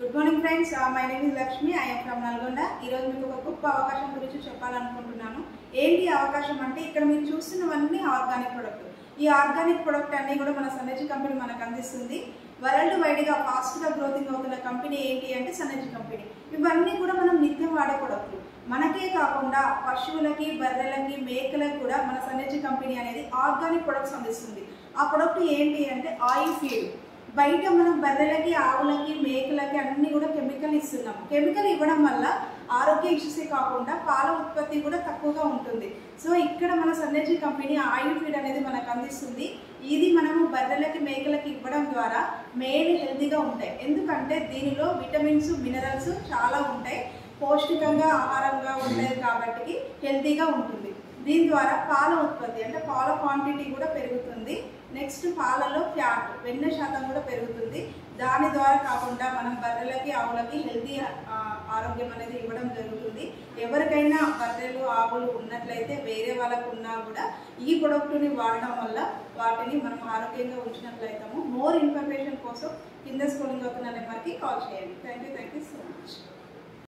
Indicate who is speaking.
Speaker 1: Good morning friends, my name is Lakshmi. I am from Nalgonda. ఈరోజు మీకు ఒక గొప్ప అవకాశం గురించి చెప్పాలనుకుంటున్నాను. ఏంటి అవకాశం అంటే, ఇక్కడ మీరు చూస్తున్నవన్నీ ఆర్గానిక్ ప్రొడక్ట్. ఈ ఆర్గానిక్ ప్రొడక్ట్ అన్నీ కూడా మన సన్నజీ కంపెనీ మనకు అందిస్తుంది. వరల్డ్ వైడ్గా ఫాస్ట్గా గ్రోతింగ్ అవుతున్న కంపెనీ ఏంటి అంటే సన్నజీ కంపెనీ. ఇవన్నీ కూడా మనం నిత్యం వాడే ప్రొడక్ట్లు. మనకే కాకుండా పశువులకి, బర్రెలకి, మేకలకు కూడా మన సన్నజీ కంపెనీ అనేది ఆర్గానిక్ ప్రొడక్ట్స్ అందిస్తుంది. ఆ ప్రొడక్ట్ ఏంటి అంటే ఆయిల్ ఫీడ్. బయట మనం బర్రెలకి, ఆవులకి, మేకలకి అన్ని కూడా కెమికల్ ఇస్తున్నాం. కెమికల్ ఇవ్వడం వల్ల ఆరోగ్య ఇష్యూసే కాకుండా పాల ఉత్పత్తి కూడా తక్కువగా ఉంటుంది. సో ఇక్కడ మన సన్నజీ కంపెనీ ఆయిల్ ఫీడ్ అనేది మనకు అందిస్తుంది. ఇది మనము బర్రెలకి, మేకలకి ఇవ్వడం ద్వారా మేలు హెల్తీగా ఉంటాయి. ఎందుకంటే దీనిలో విటమిన్స్, మినరల్స్ చాలా ఉంటాయి. పౌష్టికంగా ఆహారంగా ఉంటాయి కాబట్టి హెల్తీగా ఉంటుంది. దీని ద్వారా పాల ఉత్పత్తి అంటే పాల క్వాంటిటీ కూడా పెరుగుతుంది. నెక్స్ట్ పాలలో ఫ్యాట్, వెన్న శాతం కూడా పెరుగుతుంది. దాని ద్వారా కాకుండా మనం బర్రెలకి, ఆవులకి హెల్తీ ఆరోగ్యం అనేది ఇవ్వడం జరుగుతుంది. ఎవరికైనా బర్రెలు, ఆవులు ఉన్నట్లయితే వేరే వాళ్ళకు ఉన్నా కూడా ఈ ప్రొడక్ట్ని వాడడం వల్ల వాటిని మనం ఆరోగ్యంగా ఉంచినట్లయితాము. మోర్ ఇన్ఫర్మేషన్ కోసం కింద స్క్రోలింగ్ అవుతున్న నెంబర్కి కాల్ చేయండి. Thank you so much.